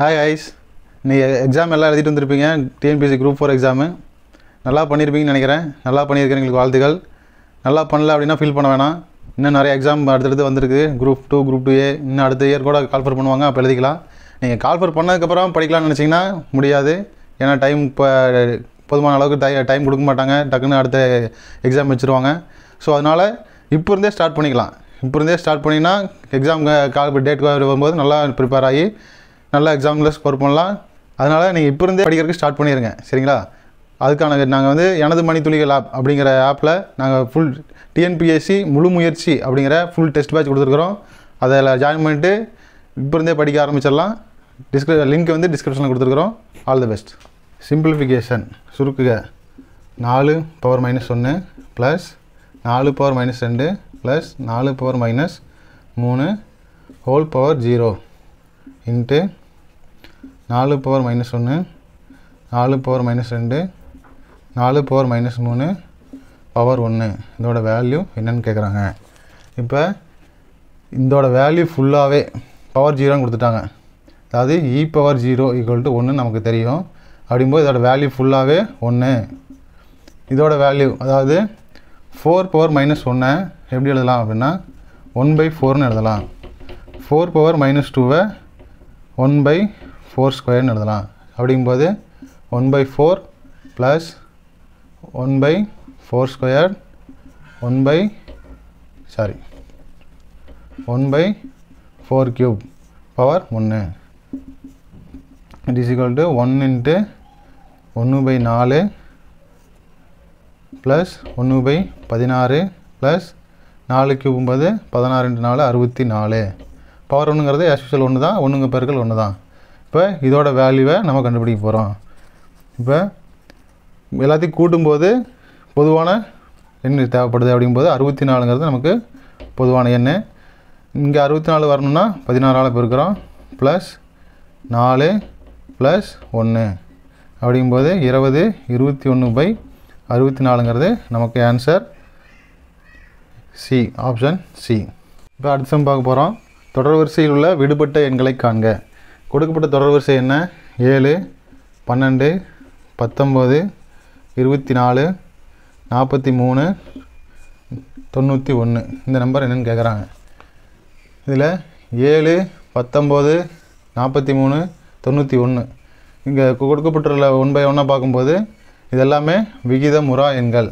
Hi ice, நீங்கள் exam எல்லாம் எழுதிட்டு வந்திருப்பீங்க. டிஎன்பிஎஸ்சி குரூப் 4 எக்ஸாமு நல்லா பண்ணியிருப்பீங்கன்னு நினைக்கிறேன். நல்லா பண்ணியிருக்கேன், எங்களுக்கு வாழ்த்துக்கள். நல்லா பண்ணல அப்படின்னா ஃபீல் பண்ண வேணாம். இன்னும் நிறைய எக்ஸாம் அடுத்தடுத்து வந்திருக்கு. குரூப் 2, குரூப் 2A இன்னும் அடுத்த இயர் கூட கால்ஃபர் பண்ணுவாங்க, அப்போ எழுதிக்கலாம். நீங்கள் கால்ஃபர் பண்ணதுக்கப்புறம் படிக்கலாம்னு நினச்சிங்கன்னா முடியாது. ஏன்னா டைம் இப்போ போதுமான அளவுக்கு டைம் கொடுக்க மாட்டாங்க, டக்குன்னு அடுத்த எக்ஸாம் வச்சுருவாங்க. ஸோ அதனால் இப்போ இருந்தே ஸ்டார்ட் பண்ணிக்கலாம். இப்போ இருந்தே ஸ்டார்ட் பண்ணிங்கன்னா எக்ஸாம் டேட் வரும்போது நல்லா ப்ரிப்பேர் ஆகி நல்லா எக்ஸாமில் ஸ்கோர் பண்ணலாம். அதனால் நீங்கள் இப்போ இருந்தே படிக்கிறதுக்கு ஸ்டார்ட் பண்ணிடுங்க, சரிங்களா? அதுக்கான நாங்கள் வந்து எனது மணித்துளிகள் ஆப் அப்படிங்கிற ஆப்பில் நாங்கள் ஃபுல் டிஎன்பிஎஸ்சி முழு முயற்சி அப்படிங்கிற ஃபுல் டெஸ்ட் பேட்ச் கொடுத்துருக்குறோம். அதில் ஜாயின் பண்ணிட்டு இப்போ இருந்தே படிக்க ஆரம்பிச்சிடலாம். லிங்க் வந்து டிஸ்கிரிப்ஷனில் கொடுத்துருக்குறோம். All the best. சிம்பிளிஃபிகேஷன் சுருக்குக 4 power -1 plus 4 power -2 plus 4 power -3 whole power 0 into 4 power -1 4 power -2 4 power -3 power 1. இதோட வேல்யூ என்னன்னு கேட்குறாங்க. இப்போ இதோட வேல்யூ ஃபுல்லாகவே பவர் 0ன்னு கொடுத்துட்டாங்க. அதாவது e பவர் 0 = 1 நமக்கு தெரியும். அப்படிங்கும்போது இதோட வேல்யூ ஃபுல்லாகவே 1. இதோட வேல்யூ அதாவது 4 பவர் -1 எப்படி எழுதலாம் அப்படின்னா 1/4ன்னு எழுதலாம். 4 பவர் -2 1/4² எழுதலாம். அப்படிங்கும்போது 1/4 plus 1/4² 1/4³ power 1 it is equal to 1 into 1/4 plus 1/16 plus 4³ 16 × 4 64. Power 1ங்கிறது ஆஸ் யூசுவல் 1 தான். 1ங்க பெருக்கல் 1 தான். இப்போ இதோட வேல்யூவை நம்ம கண்டுபிடிக்க போகிறோம். இப்போ எல்லாத்தையும் கூட்டும்போது பொதுவான எண் தேவைப்படுது. அப்படிங்கும்போது 64ங்கிறது நமக்கு பொதுவான எண். இங்கே 64 வரணும்னா 16ஆல் பெருக்கிறோம். ப்ளஸ் 4 ப்ளஸ் 1 அப்படிங்கும்போது 20 21/64ங்கிறது நமக்கு ஆன்சர் சி, ஆப்ஷன் சி. இப்போ அடுத்த சம் பார்க்க போகிறோம். தொடர் வரிசையில் உள்ள விடுபட்ட எண்களை காண்க. கொடுக்கப்பட்ட தொடர் வரிசை என்ன? 7 12 19 24 43 91. இந்த நம்பர் என்னென்னு கேட்குறாங்க. இதில் 7 19 43 91 இங்கே கொடுக்கப்பட்டுள்ள 1/1 பார்க்கும்போது இதெல்லாமே விகிதமுறா எண்கள்.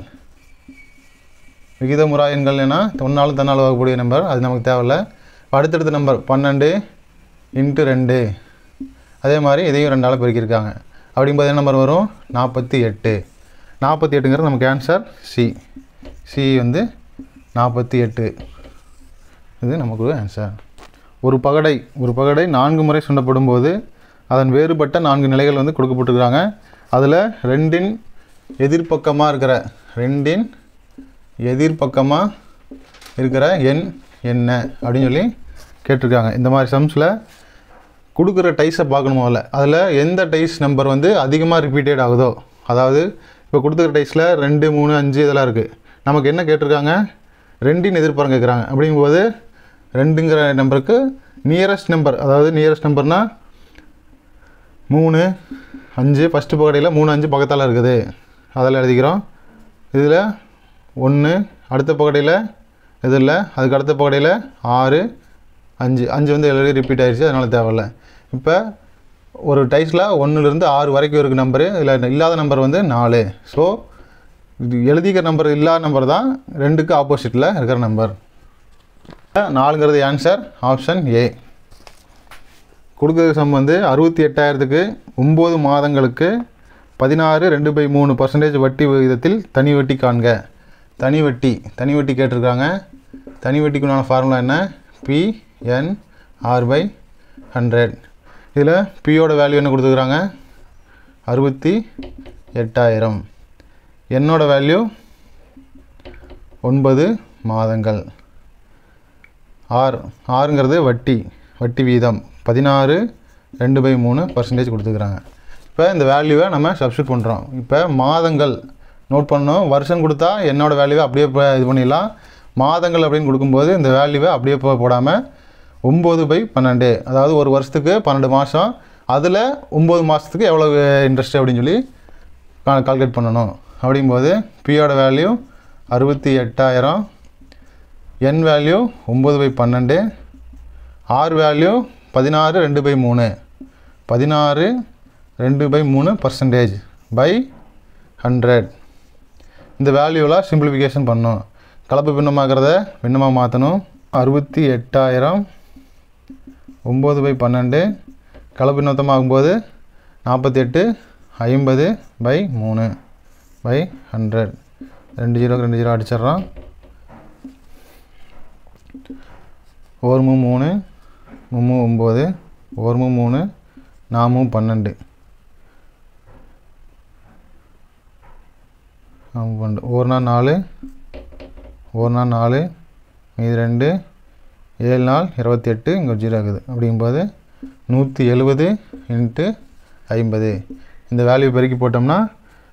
விகிதமுறா எண்கள் ஏன்னா ஒன்றாலும் தன்னால் வகக்கூடிய நம்பர், அது நமக்கு தேவையில்லை. அடுத்தடுத்த நம்பர் 12 × 2 அதே மாதிரி இதையும் 2ஆல் பெருக்கியிருக்காங்க. அப்படிங்கும்போது என்ன நம்பர் வரும்? 48. 48ங்கிறது நமக்கு ஆன்சர் சி. சி வந்து 48. இது நமக்கு ஆன்சர். ஒரு பகடை 4 முறை சுண்டப்படும் போது அதன் வேறுபட்ட 4 நிலைகள் வந்து கொடுக்கப்பட்டிருக்கிறாங்க. அதில் 2ன் எதிர்பக்கமாக இருக்கிற எண் என்ன அப்படின்னு சொல்லி கேட்டிருக்காங்க. இந்த மாதிரி சம்ஸில் கொடுக்குற டைஸை பார்க்கணும் முதல்ல. அதில் எந்த டைஸ் நம்பர் வந்து அதிகமாக ரிப்பீட்டட் ஆகுதோ, அதாவது இப்போ கொடுத்துருக்க டைஸில் 2 3 5 இதெல்லாம் இருக்குது. நமக்கு என்ன கேட்டிருக்காங்க? 2ன் எதிர்பாரம் கேட்குறாங்க. அப்படிங்கும்போது 2ங்கிற நம்பருக்கு நியரஸ்ட் நம்பர், அதாவது நியரஸ்ட் நம்பர்னால் 3 5 ஃபஸ்ட்டு பகடையில் 3 5 பக்கத்தால் இருக்குது, அதில் எழுதிக்கிறோம். இதில் 1 அடுத்த பகடையில் இது இல்லை, அதுக்கு அடுத்த பகடையில் 6 5 வந்து எழுதி ரிப்பீட் ஆகிடுச்சு, அதனால் தேவையில்லை. இப்போ ஒரு டைஸில் 1லேருந்து 6 வரைக்கும் இருக்குது நம்பரு. இதில் இல்லாத நம்பர் வந்து 4. ஸோ இது எழுதிக்கிற நம்பர் இல்லாத நம்பர் தான் 2க்கு ஆப்போசிட்டில் இருக்கிற நம்பர். 4ங்கிறது ஆன்சர் ஆப்ஷன் ஏ. கொடுக்குற சம் வந்து 68,000க்கு 9 மாதங்களுக்கு 16 2/3% வட்டி விகிதத்தில் தனி வட்டி காண்க. தனி வட்டி கேட்டிருக்காங்க. தனி வட்டிக்குண்டான ஃபார்முலா என்ன? P/N/100. இதில் பியோட வேல்யூ என்ன கொடுத்துருக்குறாங்க? 68,000. என்னோட வேல்யூ 9 மாதங்கள். ஆறுங்கிறது வட்டி வீதம் 16 2/3% கொடுத்துருக்குறாங்க. இப்போ இந்த வேல்யூவை நம்ம சப்ஸ்டியூட் பண்ணுறோம். இப்போ மாதங்கள் நோட் பண்ணணும். வருஷம் கொடுத்தா என்னோட வேல்யூவை அப்படியே இது பண்ணிடலாம். மாதங்கள் அப்படின்னு கொடுக்கும்போது இந்த வேல்யூவை அப்படியே போடாமல் 9/12, அதாவது ஒரு வருஷத்துக்கு 12 மாதம், அதில் 9 மாதத்துக்கு எவ்வளோ இன்ட்ரெஸ்ட் அப்படின்னு சொல்லி கால்குலேட் பண்ணணும். அப்படிங்கும்போது பியோட value 68,000, N value 9/12, R value 16 2/3, 16 2/3% by 100. இந்த வேல்யூவில் சிம்பிளிஃபிகேஷன் பண்ணணும். கலப்பு பின்னமாகிறத பின்னமாக மாற்றணும். 68,000 9/12 கலப்பு பின்னமாகும்போது 48 50/3/100. 2 0 2 0 அடிச்சிட்றோம். 1 3 3 9 1 3 4 12 1 4 1 4 மீது 2 7 4 28 இங்கே 0 ஆகுது. அப்படிங்கும்போது 170 × 50 இந்த வேல்யூ பெருக்கி போட்டோம்னா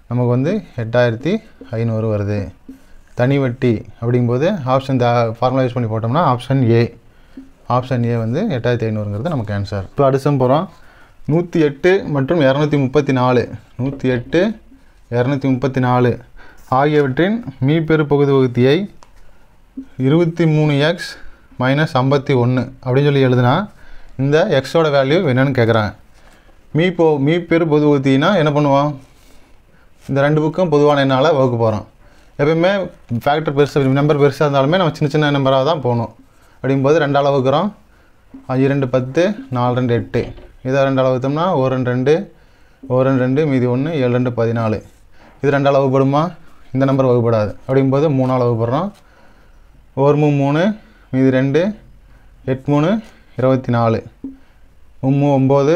நமக்கு வந்து 8500 வருது. தனி வட்டி அப்படிங்கும்போது ஆப்ஷன் ஃபார்முலா யூஸ் பண்ணி போட்டோம்னா ஆப்ஷன் ஏ வந்து 8500ங்கிறது நமக்கு ஆன்சர். இப்போ அடுத்த போகிறோம். 108 மற்றும் 234 108 234 ஆகியவற்றின் மீப்பெரு பகுதி வகுத்தியை 23x - 51 அப்படின்னு சொல்லி எழுதுனா இந்த எக்ஸோட வேல்யூ என்னன்னு கேட்குறாங்க. மீப்பெரு பொது வகுத்தினா என்ன பண்ணுவோம்? இந்த ரெண்டு புக்கும் பொதுவான எண்ணால் வகுக்க போகிறோம். எப்பயுமே ஃபேக்டர் பெருசாக நம்பர் பெருசாக இருந்தாலுமே நம்ம சின்ன சின்ன நம்பராக தான் போகணும். அப்படிங்கும்போது 2ஆல் வகுக்கிறோம். 5 2 10 4 2 8 இதை 2ஆல் வகுத்தோம்னா 1 2 1 2 மீதி 1 7 2 14 இது 2ஆல் வகுப்படுமா? இந்த நம்பர் வகுப்படாது. அப்படிங்கும்போது 3ஆல் வகுப்படுறோம். 1 3 மீதி 2 8 3 24 9 9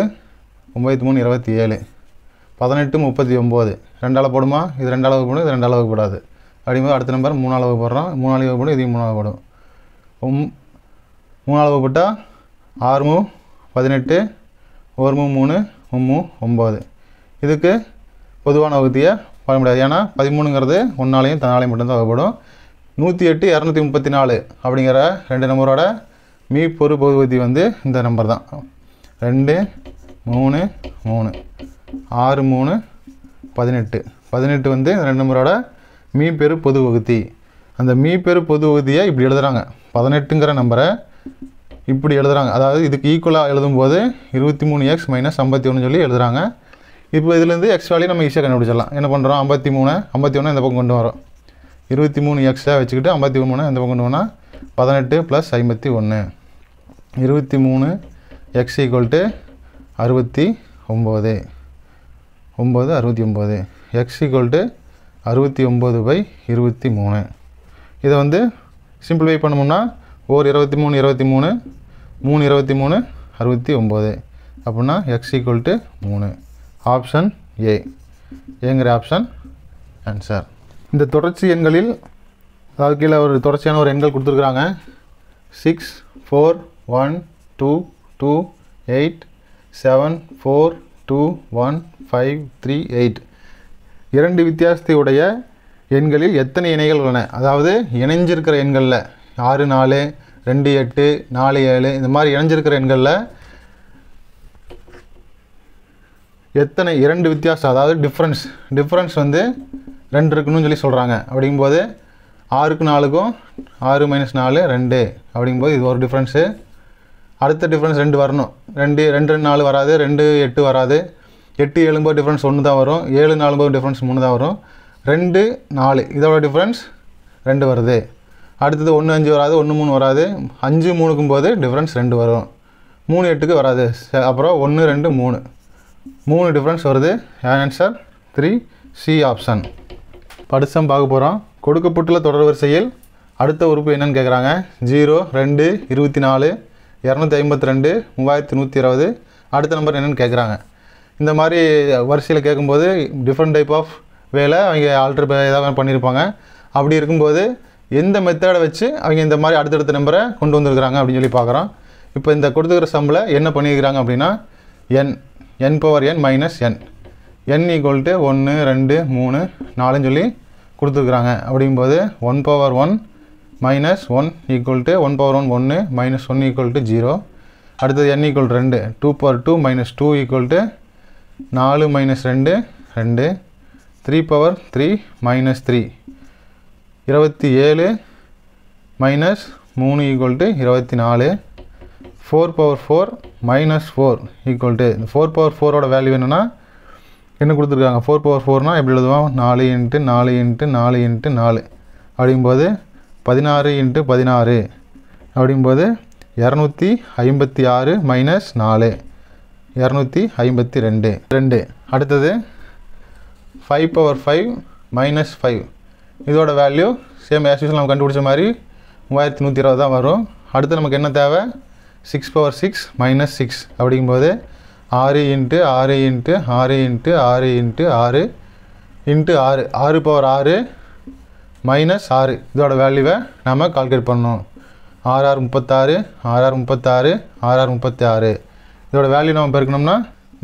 3 27 18 39 2ஆல் போடுமா? இது 2ஆல் வகுப்படும், இது 2ஆல் வகுப்படாது. அப்படிங்கும்போது அடுத்த நம்பர் 3ஆல் வகுப்படுறோம். 3ஆல் வகுப்படும், இதையும் 3ஆல் வகுப்படும். 3ஆல் வகுப்பட்டால் 6 18 1 3 9 இதுக்கு பொதுவான வகுத்தியை பண்ண முடியாது. ஏன்னா 13ங்கிறது 1ஆலையும் 4ஆலையும் மட்டும்தான் வகுப்படும். 108 234 அப்படிங்கிற ரெண்டு நம்பரோட மீப்பொரு பொது வகுத்தி வந்து இந்த நம்பர் தான். 2 3 3 6 3 18 18 வந்து இந்த ரெண்டு நம்பரோட மீப்பெரு பொது வகுத்தி. அந்த மீப்பெரு பொது வகுத்தியை இப்படி எழுதுகிறாங்க. 18ங்கிற நம்பரை இப்படி எழுதுகிறாங்க. அதாவது இதுக்கு ஈக்குவலாக எழுதும்போது 23x - 51 சொல்லி எழுதுகிறாங்க. இப்போ இதுலேருந்து எக்ஸ் வேல்யூ நம்ம ஈஸியாக கண்டுபிடிச்சிடலாம். என்ன பண்ணுறோம்? 51 இந்த பக்கம் கொண்டு வரோம். 23xஐ வச்சுக்கிட்டு 51 இந்த பக்கம் கொண்டு போனால் 18 + 51 23x = 69 69 x = 69/23. இதை வந்து சிம்பிளிஃபை பண்ணோம்னா 1 23 23 3 23 69 அப்படின்னா x = 3. ஆப்ஷன் ஏங்கிற ஆப்ஷன் ஆன்சர். இந்த தொடர்ச்சி எண்களில் அதாவது கீழே ஒரு தொடர்ச்சியான ஒரு எண்கள் கொடுத்துருக்குறாங்க. 6 4 1 2 2 8 7 4 2 1 5 3 8 இரண்டு வித்தியாசத்தை உடைய எண்களில் எத்தனை இணைகள் உள்ளன? அதாவது இணைஞ்சிருக்கிற எண்களில் 6 4 2 8 4 7 இந்த மாதிரி இணைஞ்சிருக்கிற எண்களில் எத்தனை இரண்டு வித்தியாசம், அதாவது டிஃப்ரென்ஸ் வந்து 2 இருக்குன்னு சொல்லி சொல்கிறாங்க. அப்படிங்கும்போது 6க்கு 4க்கும் 6 - 4 2 அப்படிங்கும்போது இது ஒரு டிஃப்ரென்ஸு. அடுத்த டிஃப்ரென்ஸ் 2 வரணும். 2 2 4 வராது, 2 8 வராது. 8 7 டிஃப்ரென்ஸ் 1 தான் வரும். 7 4 டிஃப்ரென்ஸ் 3 தான் வரும். 2 4 இதோட டிஃப்ரென்ஸ் 2 வருது. அடுத்தது 1 5 வராது, 1 3 வராது. 5 3க்கும் போது டிஃப்ரென்ஸ் 2 வரும். 3 8க்கு வராது. அப்புறம் 1 2 3 டிஃப்ரென்ஸ் வருது. Answer 3C option. அடுத்த பார்க்க போகிறோம். கொடுக்கப்பட்டுள்ள தொடர் வரிசையில் அடுத்த உறுப்பு என்னன்னு கேட்குறாங்க. 0 2 24 252 3120 அடுத்த நம்பர் என்னென்னு கேட்குறாங்க. இந்த மாதிரி வரிசையில் கேட்கும்போது டிஃப்ரெண்ட் டைப் ஆஃப் வேல அவங்க ஆல்ட்ரு ஏதாவது பண்ணியிருப்பாங்க. அப்படி இருக்கும்போது எந்த மெத்தடை வச்சு அவங்க இந்த மாதிரி அடுத்தடுத்த நம்பரை கொண்டு வந்திருக்கிறாங்க அப்படின்னு சொல்லி பார்க்குறோம். இப்போ இந்த கொடுத்துக்கிற சம்மில் என்ன பண்ணியிருக்கிறாங்க அப்படின்னா n power n minus n n = 1 2 3 4ன்னு சொல்லி கொடுத்துருக்குறாங்க. அப்படிங்கும்போது 1 power 1 minus 1 = 1 power 1 1 minus 1 = 0. அடுத்தது n = 2 2 power 2 minus 2 = 4 minus 2 2 3 power 3 minus 3 27 minus 3 = 24 4 power 4 minus 4 = இந்த 4 பவர் 4 ஓட வேல்யூ என்னென்னா என்ன கொடுத்துருக்காங்க 4 பவர் 4னா எப்படி எழுதுவோம் 4 × 4 × 4 × 4 அப்படிங்கும்போது 16 × 16 அப்படிங்கும்போது 256 மைனஸ் 4 252 2 அடுத்தது 5 பவர் 5 மைனஸ் 5 இதோட வேல்யூ சேம் ஆஸ் யூஸ்வல் நம்ம கண்டுபிடிச்ச மாதிரி 3120 தான் வரும். அடுத்து நமக்கு என்ன தேவை 6 பவர் 6 மைனஸ் 6 அப்படிங்கும்போது 6 × 6 × 6 × 6 × 6 × 6 6 பவர் 6 மைனஸ் 6 இதோட வேல்யூவை நம்ம கால்குலேட் பண்ணணும். 6 6 36 6 6 36 6 6 36 இதோட வேல்யூ நம்ம பெருக்கணும்னா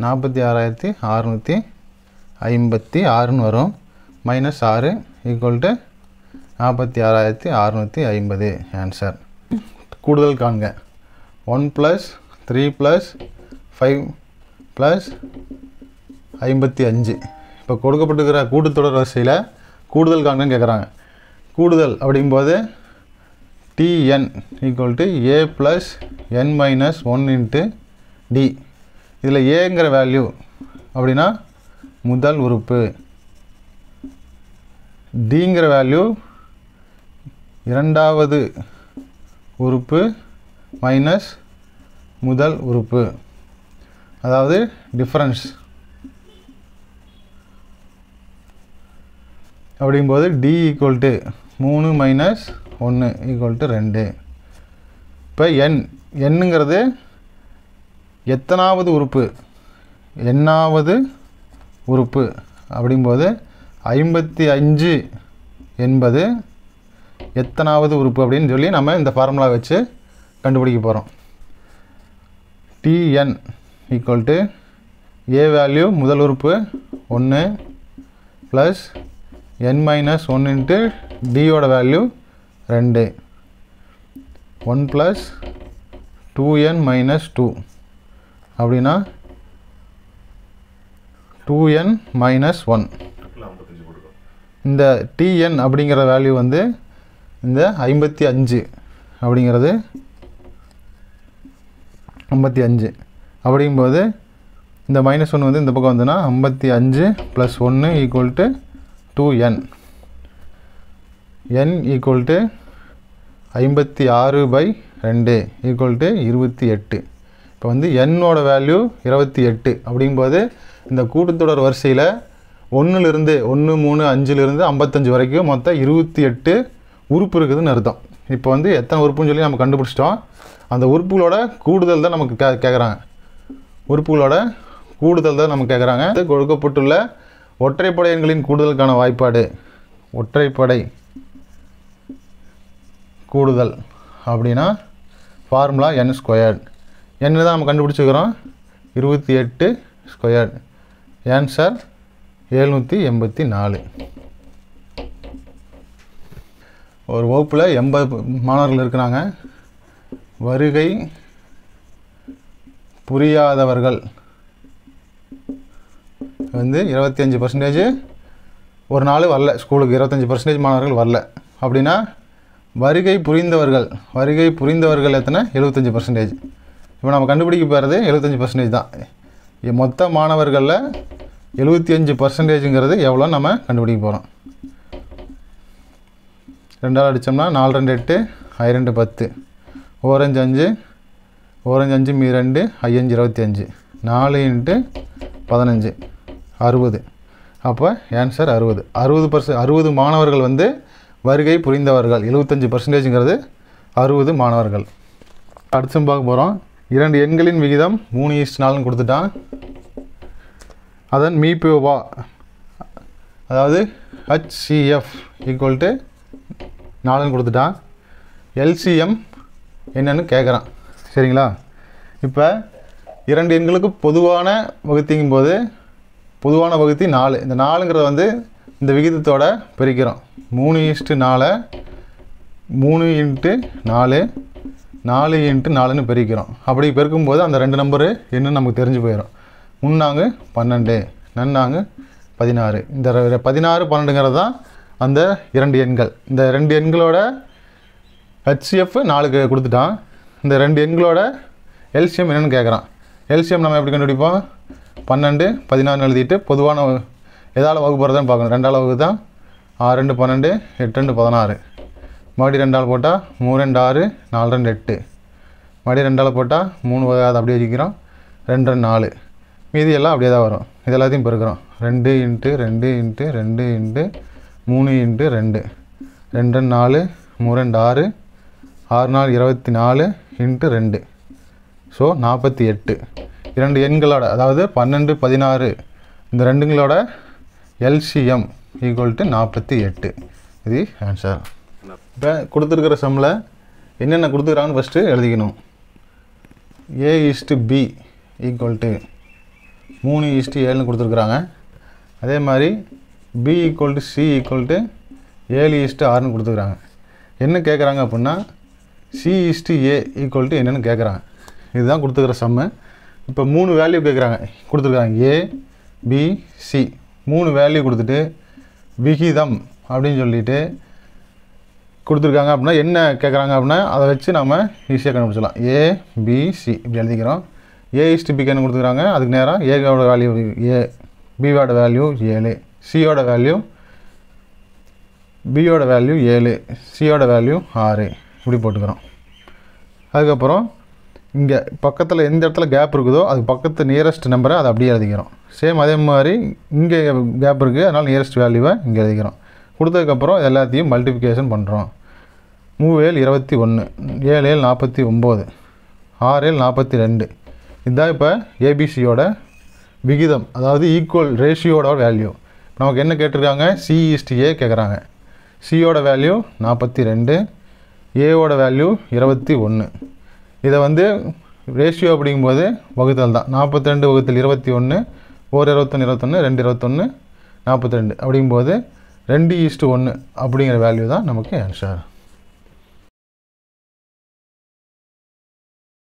46656ன்னு வரும். Minus 6 = 46650 answer. கூடுதல் காண்க 1 + 3 + 5 + 55. இப்போ கொடுக்கப்பட்டிருக்கிற கூட்டுத்தொடர் வரிசையில் கூடுதல் காண்கன்னு கேட்குறாங்க. கூடுதல் அப்படிங்கும்போது Tn = a + n - 1 × d. இதில் ஏங்கிற வேல்யூ அப்படின்னா முதல் உறுப்பு, டிங்கிற வேல்யூ இரண்டாவது உறுப்பு மைனஸ் முதல் உறுப்பு, அதாவது டிஃபரன்ஸ். அப்படிங்கும்போது d = 3 - 1 = 2. இப்போ என்னங்கிறது எத்தனாவது உறுப்பு, எண்ணாவது உறுப்பு அப்படிங்கும்போது 55 என்பது எத்தனாவது உறுப்பு அப்படின்னு சொல்லி நம்ம இந்த ஃபார்முலா வச்சு கண்டுபிடிக்க போகிறோம். Tn = a வேல்யூ முதல் உறுப்பு 1 ப்ளஸ் n - 1 × d ஓட வேல்யூ 2 1 + 2n - 2 அப்படின்னா 2n - 1. இந்த Tn அப்படிங்கிற வேல்யூ வந்து இந்த 55 அப்படிங்கிறது 55 அப்படிங்கும்போது இந்த -1 வந்து இந்த பக்கம் வந்துன்னா 55 + 1 = 2n. n = 56/2 = 28. இப்போ வந்து n-ஓட வேல்யூ 28 அப்படிங்கும்போது இந்த கூட்டுத்தொடர் வரிசையில் 1 3 5 55 வரைக்கும் மொத்தம் 28 உறுப்பு இருக்குதுன்னு அர்த்தம். இப்போ வந்து எத்தனை உறுப்புன்னு சொல்லி நம்ம கண்டுபிடிச்சிட்டோம். அந்த உறுப்புகளோட கூடுதல் தான் நமக்கு கேட்குறாங்க. உறுப்புகளோட கூடுதல் தான் நமக்கு கேட்குறாங்க. கொடுக்கப்பட்டுள்ள ஒற்றைப்படை எண்களின் கூடுதலுக்கான வாய்ப்பாடு ஒற்றைப்படை கூடுதல் அப்படின்னா ஃபார்முலா n². n தான் நம்ம கண்டுபிடிச்சிக்கிறோம் 28². ஆன்சர் 784. ஒரு வகுப்பில் 80 மாணவர்கள் இருக்கிறாங்க. வருகை புரியாதவர்கள் வந்து 25% ஒரு நாள் வரல, ஸ்கூலுக்கு 25% மாணவர்கள் வரல. அப்படின்னா வருகை புரிந்தவர்கள் எத்தனை 75%. இப்போ நம்ம கண்டுபிடிக்க போகிறது 75% தான். மொத்த மாணவர்களில் 75%ங்கிறது எவ்வளோ நம்ம கண்டுபிடிக்க போகிறோம். 2ஆல் அடித்தோம்னா 4 2 8 I 2 10 ஓரஞ்சு 5 மீ 2 I 5 25 4 × 15 60. அப்போ ஆன்சர் 60 மாணவர்கள் வந்து வருகை புரிந்தவர்கள். 75%ங்கிறது 60 மாணவர்கள். அடுத்து பார்க்க போகிறோம். 2 எண்களின் விகிதம் 3:4 கொடுத்துட்டான். அதன் மீபோவா அதாவது HCF = 4 கொடுத்துட்டான். LCM என்னன்னு கேட்குறான். சரிங்களா? இப்போ 2 எண்களுக்கு பொதுவான வகுத்திங்கும்போது பொதுவான வகுத்தி 4. இந்த 4ங்கிறத வந்து இந்த விகிதத்தோட பிரிக்கிறோம். 3:4 3 × 4 4 × 4ன்னு பெருக்கிறோம். அப்படி பெருக்கும்போது அந்த 2 நம்பரு என்னன்னு நமக்கு தெரிஞ்சு போயிடும். முன்னாங்கு 12, நன்னாங்கு 16. இந்த 16, 12ங்கிறது தான் அந்த 2 எண்கள். இந்த 2 எண்களோட HCF 4க்கு கொடுத்துட்டான். இந்த 2 எண்களோட எல்சிஎம் என்னென்னு கேட்குறான். எல்சிஎம் நம்ம எப்படி கண்டுபிடிப்போம்? 12, 16 எழுதிட்டு பொதுவான எதால் வகுப்புறதான்னு பார்க்கணும். 2ஆல் வகுப்பு தான். 6 2 12, 8 2 16. மறுபடியும் 2ஆல் போட்டால் 3 2 6, 4 2 8. மறுபடியும் 2ஆல் போட்டால் 3 அதை அப்படியே வச்சுக்கிறோம். 2 2 4. மீதி எல்லாம் அப்படியே தான் வரும். இது எல்லாத்தையும் பெருக்கிறோம். 2 × 2 × 2 × 3 × 2. 2 2 4, 3 2 6, 6 4 24 × 2. ஸோ 48. 2 எண்களோட அதாவது 12 16 இந்த 2ங்களோட எல்சிஎம் = 48. இது ஆன்சர். இப்போ கொடுத்துருக்கிற சம்மில் என்னென்ன கொடுத்துக்கிறாங்கன்னு ஃபஸ்ட்டு எழுதிக்கணும். A/B = 3:7ன்னு கொடுத்துருக்குறாங்க. அதே மாதிரி B = C = 7:6ன்னு கொடுத்துருக்குறாங்க. என்ன கேட்குறாங்க அப்படின்னா C/A = என்னென்னு கேட்குறாங்க. இதுதான் கொடுத்துக்கிற சம்மு. இப்போ 3 வேல்யூ கேட்குறாங்க. கொடுத்துருக்காங்க A B C 3 வேல்யூ கொடுத்துட்டு விகிதம் அப்படின்னு சொல்லிட்டு கொடுத்துருக்காங்க. அப்படின்னா என்ன கேட்குறாங்க அப்படின்னா அதை வச்சு நம்ம ஈஸியாக கண்டுபிடிச்சிடலாம். A B C இப்படி எழுதிக்கிறோம். A/B என்ன கொடுத்துருக்காங்க, அதுக்கு நேராக ஏவோட வேல்யூ A, பியோட வேல்யூ 7, சியோட வேல்யூ பியோட வேல்யூ 7, சியோட வேல்யூ 6 இப்படி போட்டுக்கிறோம். அதுக்கப்புறம் இங்கே பக்கத்தில் எந்த இடத்துல கேப் இருக்குதோ அது பக்கத்து நியரஸ்ட் நம்பரை அதை அப்படியே எழுதிக்கிறோம். சேம் அதே மாதிரி இங்கே கேப் இருக்குது, அதனால் நியரஸ்ட் வேல்யூவை இங்கே எழுதிக்கிறோம். கொடுத்ததுக்கப்புறம் எல்லாத்தையும் மல்டிப்ளிகேஷன் பண்ணுறோம். 3 7 21, 7 7 49, 6 7 42. இதுதான் இப்போ ஏபிசியோட விகிதம், அதாவது ஈக்குவல் ரேஷியோட வேல்யூ. நமக்கு என்ன கேட்டிருக்காங்க, C/A கேட்குறாங்க. சியோட வேல்யூ 42, ஏவோட வேல்யூ 21. இதை வந்து ரேஷியோ அப்படிங்கும்போது வகுத்தல் தான். 42 / 21, 1 21 21, 2 21 42 அப்படிங்கும்போது 2:1 அப்படிங்கிற வேல்யூ தான் நமக்கு ஆன்சர்.